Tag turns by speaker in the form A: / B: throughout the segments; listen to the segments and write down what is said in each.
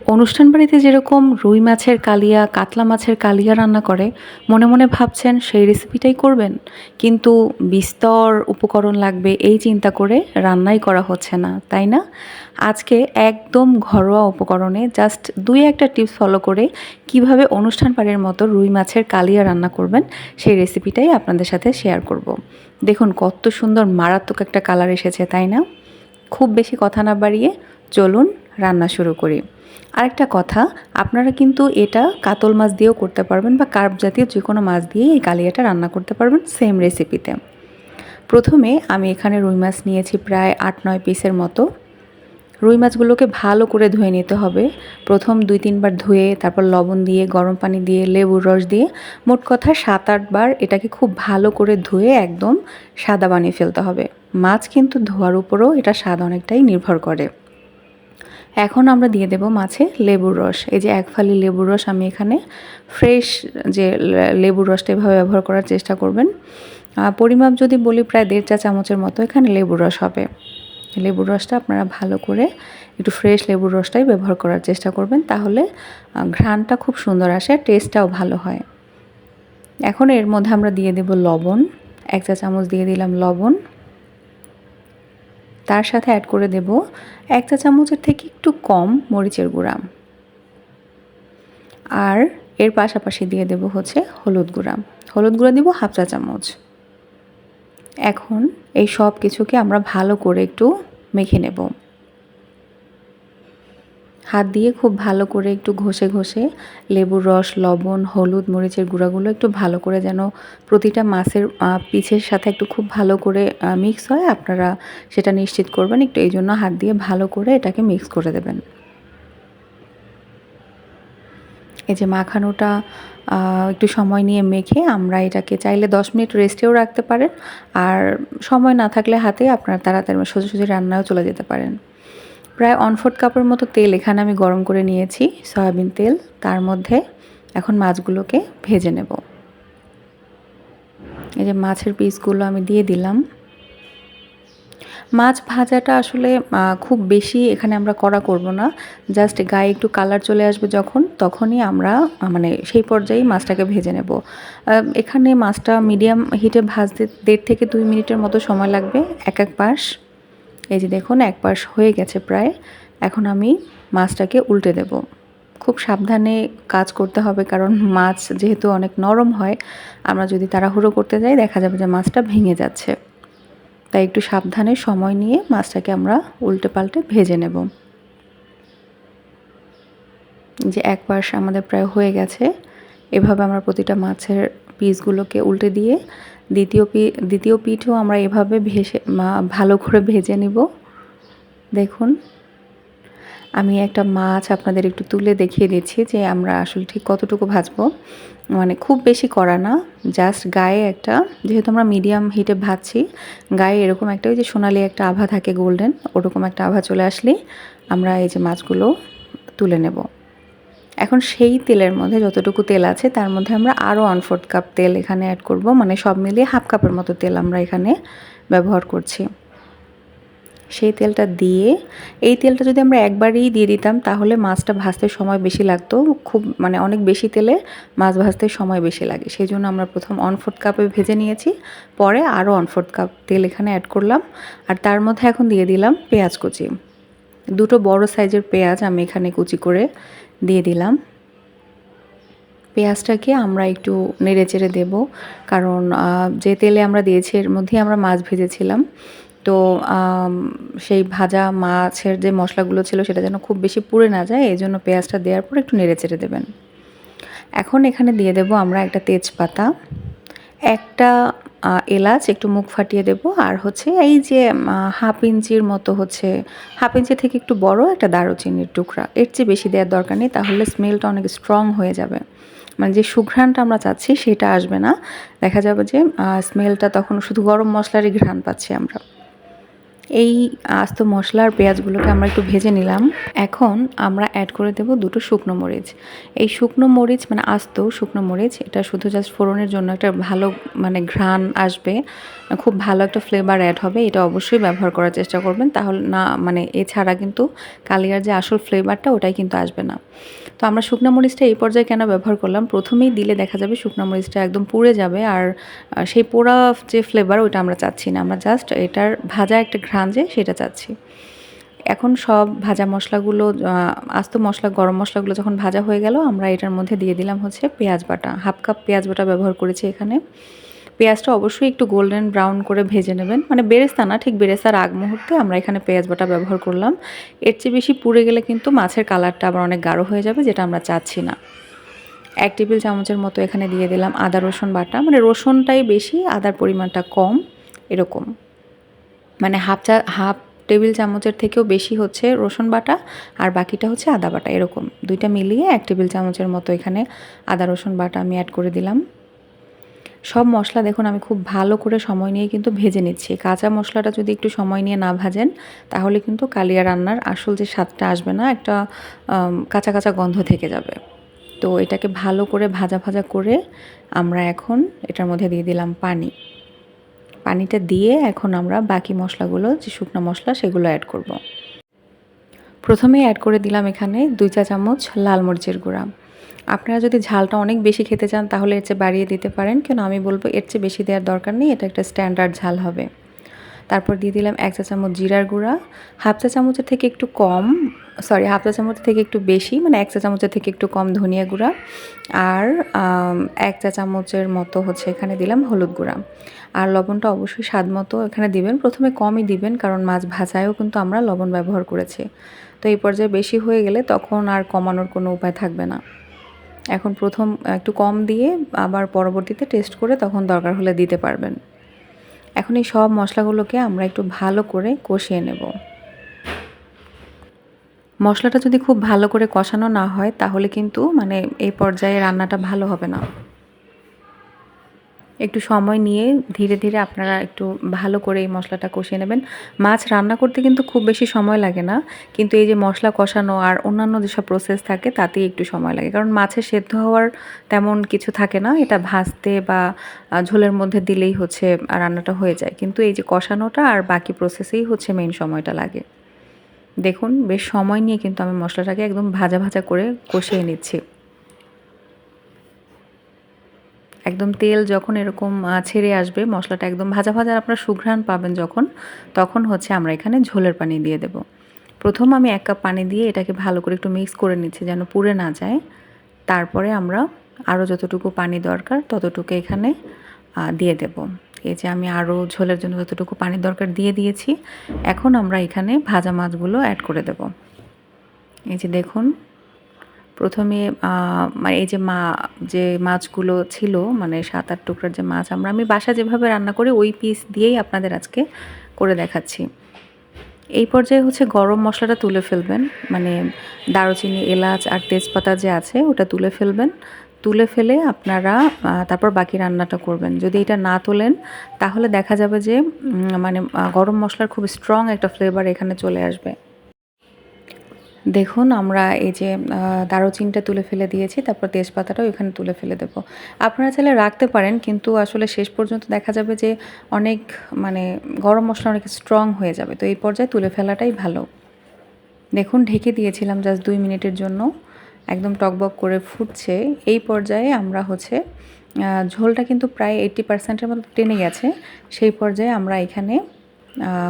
A: অনুষ্ঠান বাড়িতে যেরকম রুই মাছের কালিয়া, কাতলা মাছের কালিয়া রান্না করে, মনে মনে ভাবছেন সেই রেসিপিটাই করবেন। কিন্তু বিস্তর উপকরণ লাগবে এই চিন্তা করে রান্নাই করা হচ্ছে না, তাই না? আজকে একদম ঘরোয়া উপকরণে জাস্ট ২-১টা টিপস ফলো করে কিভাবে অনুষ্ঠান বাড়ির মতো রুই মাছের কালিয়া রান্না করবেন, সেই রেসিপিটাই আপনাদের সাথে শেয়ার করব। দেখুন কত সুন্দর মারাত্মক একটা কালার এসেছে, তাই না? খুব বেশি কথা না বাড়িয়ে চলুন রান্না শুরু করি। আরেকটা কথা, আপনারা কিন্তু এটা কাতল মাছ দিয়েও করতে পারবেন বা কার্প জাতীয় যে কোনো মাছ দিয়েই এই কালিয়াটা রান্না করতে পারবেন সেম রেসিপিতে। প্রথমে আমি এখানে রুই মাছ নিয়েছি প্রায় ৮-৯ পিসের মতো। রুই মাছগুলোকে ভালো করে ধুয়ে নিতে হবে। প্রথম ২-৩ বার ধুয়ে তারপর লবণ দিয়ে, গরম পানি দিয়ে, লেবুর রস দিয়ে মোট কথা ৭-৮ বার এটাকে খুব ভালো করে ধুয়ে একদম সাদা বানিয়ে ফেলতে হবে। মাছ কিন্তু ধোয়ার উপরেও এটা স্বাদ অনেকটাই নির্ভর করে। এখন আমরা দিয়ে দেব মাছে লেবুর রস। এই যে ১ ফালি লেবুর রস আমি এখানে ফ্রেশ যে লেবুর রসটা এভাবে ব্যবহার করার চেষ্টা করবেন। পরিমাপ যদি বলি প্রায় ১.৫ চা চামচের মতো এখানে লেবুর রস হবে। লেবুর রসটা আপনারা ভালো করে একটু ফ্রেশ লেবুর রসটাই ব্যবহার করার চেষ্টা করবেন, তাহলে ঘ্রাণটা খুব সুন্দর আসে আর টেস্টটাও ভালো হয়। এখন এর মধ্যে আমরা দিয়ে দেব লবণ। ১ চা চামচ দিয়ে দিলাম লবণ। তার সাথে অ্যাড করে দেব ১ চা চামচের থেকে একটু কম মরিচের গুঁড়া। আর এর পাশাপাশি দিয়ে দেব হচ্ছে হলুদ গুঁড়া। হলুদ গুঁড়া দিব ১/২ চা চামচ। এখন এই সব কিছুকে আমরা ভালো করে একটু মেখে নেব। হাত দিয়ে খুব ভালো করে একটু ঘষে ঘষে লেবুর রস, লবণ, হলুদ, মরিচের গুঁড়াগুলো একটু ভালো করে যেন প্রতিটা মাছের পিসের সাথে একটু খুব ভালো করে মিক্স হয়, আপনারা সেটা নিশ্চিত করবেন। একটু এইজন্য হাত দিয়ে ভালো করে এটাকে মিক্স করে দেবেন। এই যে মাখানোটা একটু সময় নিয়ে মেখে আমরা এটাকে চাইলে ১০ মিনিট রেস্টেও রাখতে পারেন। আর সময় না থাকলে হাতে আপনারা তাড়াতাড়ি সোজাসুজি রান্নায়ও চলে যেতে পারেন। প্রায় 1/4 কাপের মতো তেল এখানে আমি গরম করে নিয়েছি, সয়াবিন তেল। তার মধ্যে এখন মাছগুলোকে ভেজে নেব। এই যে মাছের পিসগুলো আমি দিয়ে দিলাম। মাছ ভাজাটা আসলে খুব বেশি এখানে আমরা কড়া করব না। জাস্ট গায়ে একটু কালার চলে আসবে যখন, তখনই আমরা মানে সেই পর্যায়েই মাছটাকে ভেজে নেব। এখানে মাছটা মিডিয়াম হিটে ভাজতে ১.৫ থেকে ২ মিনিটের মতো সময় লাগবে এক পাশ। এই যে দেখুন এক পাশ হয়ে গেছে প্রায়। এখন আমি মাছটাকে উল্টে দেব। খুব সাবধানে কাজ করতে হবে, কারণ মাছ যেহেতু অনেক নরম হয়, আমরা যদি তাড়াহুড়ো করতে যাই দেখা যাবে যে মাছটা ভেঙে যাচ্ছে। তাই একটু সাবধানে সময় নিয়ে মাছটাকে আমরা উল্টে পাল্টে ভেজে নেব। যে এক পাশ আমাদের প্রায় হয়ে গেছে। এভাবে আমরা প্রতিটা মাছের পিসগুলোকে উল্টে দিয়ে দ্বিতীয় পিঠও আমরা এভাবে ভালো করে ভেজে নিব। দেখুন আমি একটা মাছ আপনাদের একটু তুলে দেখিয়ে দিচ্ছি যে আমরা আসলে ঠিক কতটুকু ভাজবো। মানে খুব বেশি কড়া না, জাস্ট গায়ে একটা, যেহেতু আমরা মিডিয়াম হিটে ভাজছি, গায়ে এরকম একটা ওই যে সোনালি একটা আভা থাকে গোল্ডেন, ওরকম একটা আভা চলে আসলেই আমরা এই যে মাছগুলো তুলে নেব। এখন সেই তেলের মধ্যে যতটুকু তেল আছে তার মধ্যে আমরা আরও 1/4 কাপ তেল এখানে অ্যাড করব, মানে সব মিলিয়ে 1/2 কাপের মতো তেল আমরা এখানে ব্যবহার করছি। সেই তেলটা দিয়ে, এই তেলটা যদি আমরা একবারেই দিয়ে দিতাম তাহলে মাছটা ভাজতে সময় বেশি লাগতো। খুব মানে অনেক বেশি তেলে মাছ ভাজতে সময় বেশি লাগে। সেজন্য আমরা প্রথম 1/4 কাপে ভেজে নিয়েছি, পরে আরও 1/4 কাপ তেল এখানে অ্যাড করলাম। আর তার মধ্যে এখন দিয়ে দিলাম পেঁয়াজ কুচি। 2টো বড় সাইজের পেঁয়াজ আমি এখানে কুচি করে দিয়ে দিলাম। পেঁয়াজটাকে আমরা একটু নেড়েচেড়ে দেব, কারণ যে তেলে আমরা দিয়েছি এর মধ্যেই আমরা মাছ ভেজেছিলাম। তো সেই ভাজা মাছের যে মশলাগুলো ছিল সেটা যেন খুব বেশি পুড়ে না যায়, এজন্য পেঁয়াজটা দেওয়ার পর একটু নেড়েচেড়ে দেবেন। এখন এখানে দিয়ে দেব আমরা একটা তেজপাতা, একটা এলাচ একটু মুখ ফাটিয়ে দেব, আর হচ্ছে এই যে 1/2 ইঞ্চির মতো হচ্ছে, 1/2 ইঞ্চি থেকে একটু বড় একটা দারুচিনির টুকরা। এর চেয়ে বেশি দেওয়ার দরকার নেই, তাহলে স্মেলটা অনেক স্ট্রং হয়ে যাবে। মানে যে সুঘ্রাণটা আমরা চাচ্ছি সেটা আসবে না। দেখা যাবে যে স্মেলটা তখন শুধু গরম মশলারই ঘ্রাণ পাচ্ছি আমরা। এই আস্ত মশলা আর পেঁয়াজগুলোকে আমরা একটু ভেজে নিলাম। এখন আমরা অ্যাড করে দেব ২ টো শুকনো মরিচ। এই শুকনো মরিচ মানে আস্ত শুকনো মরিচ, এটা শুধু জাস্ট ফোড়নের জন্য একটা ভালো মানে ঘ্রাণ আসবে, খুব ভালো একটা ফ্লেভার অ্যাড হবে। এটা অবশ্যই ব্যবহার করার চেষ্টা করবেন, তাহলে না মানে এছাড়া কিন্তু কালিয়ার যে আসল ফ্লেভারটা ওটাই কিন্তু আসবে না। তো আমরা শুকনো মরিচটা এই পর্যায়ে কেন ব্যবহার করলাম, প্রথমেই দিলে দেখা যাবে শুকনো মরিচটা একদম পুড়ে যাবে, আর সেই পোড়া যে ফ্লেভার ওটা আমরা চাচ্ছি না, আমরা জাস্ট এটার ভাজা একটা ঘ্রাণ যে সেটা চাচ্ছি। এখন সব ভাজা মশলাগুলো আস্ত মশলা গরম মশলাগুলো যখন ভাজা হয়ে গেল, আমরা এটার মধ্যে দিয়ে দিলাম হচ্ছে পেঁয়াজ বাটা। হাফ কাপ পেঁয়াজ বাটা ব্যবহার করেছি এখানে। পেঁয়াজটা অবশ্যই একটু গোল্ডেন ব্রাউন করে ভেজে নেবেন, মানে বেরেস্তা না, ঠিক বেরেস্তার আগ মুহূর্তে আমরা এখানে পেঁয়াজ বাটা ব্যবহার করলাম। এর চেয়ে বেশি পুড়ে গেলে কিন্তু মাছের কালারটা আবার অনেক গাঢ় হয়ে যাবে, যেটা আমরা চাচ্ছি না। ১ টেবিল চামচের মতো এখানে দিয়ে দিলাম আদা রসুন বাটা, মানে রসুনটাই বেশি আদার পরিমাণটা কম এরকম, মানে হাফ টেবিল চামচের থেকেও বেশি হচ্ছে রসুন বাটা আর বাকিটা হচ্ছে আদা বাটা, এরকম দুইটা মিলিয়ে ১ টেবিল চামচের মতো এখানে আদা রসুন বাটা আমি অ্যাড করে দিলাম। সব মশলা দেখুন আমি খুব ভালো করে সময় নিয়ে কিন্তু ভেজে নিচ্ছি। কাঁচা মশলাটা যদি একটু সময় নিয়ে না ভাজেন, তাহলে কিন্তু কালিয়া রান্নার আসল যে স্বাদটা আসবে না, একটা কাঁচা কাঁচা গন্ধ থেকে যাবে। তো এটাকে ভালো করে ভাজা ভাজা করে আমরা এখন এটার মধ্যে দিয়ে দিলাম পানি। পানিটা দিয়ে এখন আমরা বাকি মশলাগুলো যে শুকনো মশলা সেগুলো অ্যাড করব। প্রথমেই অ্যাড করে দিলাম এখানে ২ চা চামচ লাল মরিচের গুঁড়া। আপনারা যদি ঝালটা অনেক বেশি খেতে চান তাহলে এর চেয়ে বাড়িয়ে দিতে পারেন, কেন আমি বলবো এর চেয়ে বেশি দেওয়ার দরকার নেই, এটা একটা স্ট্যান্ডার্ড ঝাল হবে। তারপর দিয়ে দিলাম ১ চা চামচ জিরার গুঁড়া, হাফ চা চামচের থেকে একটু কম, সরি হাফ চা চামচের থেকে একটু বেশি, মানে ১ চা চামচের থেকে একটু কম ধনিয়া গুঁড়া, আর ১ চা চামচের মতো হচ্ছে এখানে দিলাম হলুদ গুঁড়া। আর লবণটা অবশ্যই স্বাদ মতো এখানে দিবেন, প্রথমে কমই দিবেন কারণ মাছ ভাজায়ও কিন্তু আমরা লবণ ব্যবহার করেছি। তো এই পর্যায়ে বেশি হয়ে গেলে তখন আর কমানোর কোনো উপায় থাকবে না। এখন প্রথম একটু কম দিয়ে আবার পরবর্তীতে টেস্ট করে তখন দরকার হলে দিতে পারবেন। এখন এই সব মশলাগুলোকে আমরা একটু ভালো করে কষিয়ে নেব। মশলাটা যদি খুব ভালো করে কষানো না হয় তাহলে কিন্তু মানে এই পর্যায়ে রান্নাটা ভালো হবে না। একটু সময় নিয়ে ধীরে ধীরে আপনারা একটু ভালো করে এই মশলাটা কষিয়ে নেবেন। মাছ রান্না করতে কিন্তু খুব বেশি সময় লাগে না, কিন্তু এই যে মশলা কষানো আর অন্যান্য যেসব প্রসেস থাকে তাতেই একটু সময় লাগে, কারণ মাছের সেদ্ধ হওয়ার তেমন কিছু থাকে না, এটা ভাজতে বা ঝোলের মধ্যে দিলেই হচ্ছে রান্নাটা হয়ে যায়, কিন্তু এই যে কষানোটা আর বাকি প্রসেসেই হচ্ছে মেইন সময়টা লাগে। দেখুন বেশ সময় নিয়ে কিন্তু আমি মশলাটাকে একদম ভাজা ভাজা করে কষিয়ে নিচ্ছি। একদম তেল যখন এরকম ছেড়ে আসবে, মশলাটা একদম ভাজা ভাজা আপনারা সুঘ্রাণ পাবেন যখন, তখন হচ্ছে আমরা এখানে ঝোলের পানি দিয়ে দেব। প্রথম আমি ১ কাপ পানি দিয়ে এটাকে ভালো করে একটু মিক্স করে নিচ্ছি যেন পুড়ে না যায়। তারপরে আমরা আরও যতটুকু পানি দরকার ততটুকু এখানে দিয়ে দেব। এই যে আমি আরও ঝোলের জন্য যতটুকু পানি দরকার দিয়ে দিয়েছি। এখন আমরা এখানে ভাজা মাছগুলো অ্যাড করে দেব। এই যে দেখুন, প্রথমে মানে এই যে মাছগুলো ছিল, মানে ৭-৮ টুকরার যে মাছ আমি বাসায় যেভাবে রান্না করি ওই পিস দিয়েই আপনাদের আজকে করে দেখাচ্ছি। এই পর্যায়ে হচ্ছে গরম মশলাটা তুলে ফেলবেন, মানে দারুচিনি, এলাচ আর তেজপাতা যে আছে ওটা তুলে ফেলবেন। তুলে ফেলে আপনারা তারপর বাকি রান্নাটা করবেন। যদি এটা না তোলেন তাহলে দেখা যাবে যে মানে গরম মশলার খুব স্ট্রং একটা ফ্লেভার এখানে চলে আসবে। দেখুন আমরা এই যে দারুচিনিটা তুলে ফেলে দিয়েছি, তারপর তেজপাতাটাও এখানে তুলে ফেলে দেব। আপনারা চাইলে রাখতে পারেন, কিন্তু আসলে শেষ পর্যন্ত দেখা যাবে যে অনেক মানে গরম মশলা অনেক স্ট্রং হয়ে যাবে, তো এই পর্যায়ে তুলে ফেলাটাই ভালো। দেখুন ঢেকে দিয়েছিলাম জাস্ট ২ মিনিটের জন্য, একদম টকবক করে ফুটছে। এই পর্যায়ে আমরা হচ্ছে ঝোলটা কিন্তু প্রায় 80% এর মতো টেনে গেছে। সেই পর্যায়ে আমরা এখানে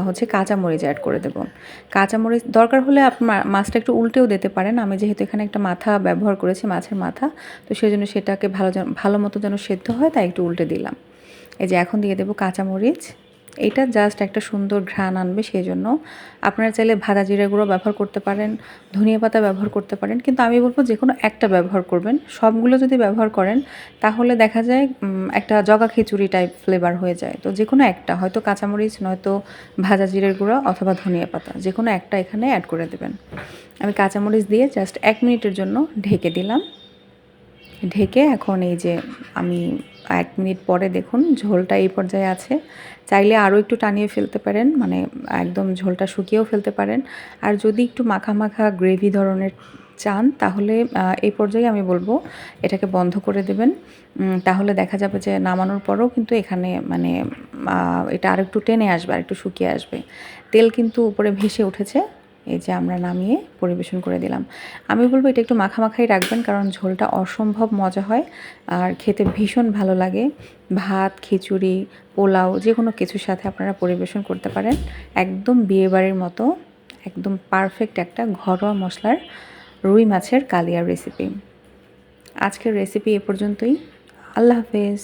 A: হচ্ছে কাঁচামরিচ অ্যাড করে দেব। কাঁচামরিচ দরকার হলে মাছটা একটু উল্টেও দিতে পারেন। আমি যেহেতু এখানে একটা মাথা ব্যবহার করেছি, মাছের মাথা, তো সেজন্য সেটাকে ভালো মতো যেন সেদ্ধ হয় তাই একটু উল্টে দিলাম। এই যে এখন দিয়ে দেব কাঁচামরিচ। এটা জাস্ট একটা সুন্দর ঘ্রাণ আনবে, সেই জন্য আপনারা চাইলে ভাজা জিরা গুঁড়ো ব্যবহার করতে পারেন, ধনিয়া পাতা ব্যবহার করতে পারেন, কিন্তু আমি বলবো যে কোনো একটা ব্যবহার করবেন। সবগুলো যদি ব্যবহার করেন তাহলে দেখা যায় একটা জগা খিচুড়ি টাইপ ফ্লেভার হয়ে যায়। তো যে কোনো একটা, হয়তো কাঁচামরিচ নয়তো ভাজা জিরের গুঁড়ো অথবা ধনিয়া পাতা, যে কোনো একটা এখানে অ্যাড করে দেবেন। আমি কাঁচামরিচ দিয়ে জাস্ট ১ মিনিটের জন্য ঢেকে দিলাম। ঢেকে এখন এই যে আমি 1 মিনিট পরে দেখুন ঝোলটা এই পর্যায়ে আছে। চাইলে আরও একটু টানিয়ে ফেলতে পারেন, মানে একদম ঝোলটা শুকিয়েও ফেলতে পারেন। আর যদি একটু মাখা মাখা গ্রেভি ধরনের চান তাহলে এই পর্যায়ে আমি বলব এটাকে বন্ধ করে দেবেন। তাহলে দেখা যাবে যে নামানোর পরেও কিন্তু এখানে মানে এটা আরেকটু টেনে আসবে, আরেকটু শুকিয়ে আসবে। তেল কিন্তু উপরে ভেসে উঠেছে। এই যে আমরা নামিয়ে পরিবেশন করে দিলাম। আমি বলব এটা একটু মাখামাখাই রাখবেন, কারণ ঝোলটা অসম্ভব মজা হয় আর খেতে ভীষণ ভালো লাগে। ভাত, খিচুড়ি, পোলাও যেকোনো কিছুর সাথে আপনারা পরিবেশন করতে পারেন। একদম বিয়েবাড়ির মতো একদম পারফেক্ট একটা ঘরোয়া মশলার রুই মাছের কালিয়া রেসিপি। আজকের রেসিপি এ পর্যন্তই। আল্লাহ হাফেজ।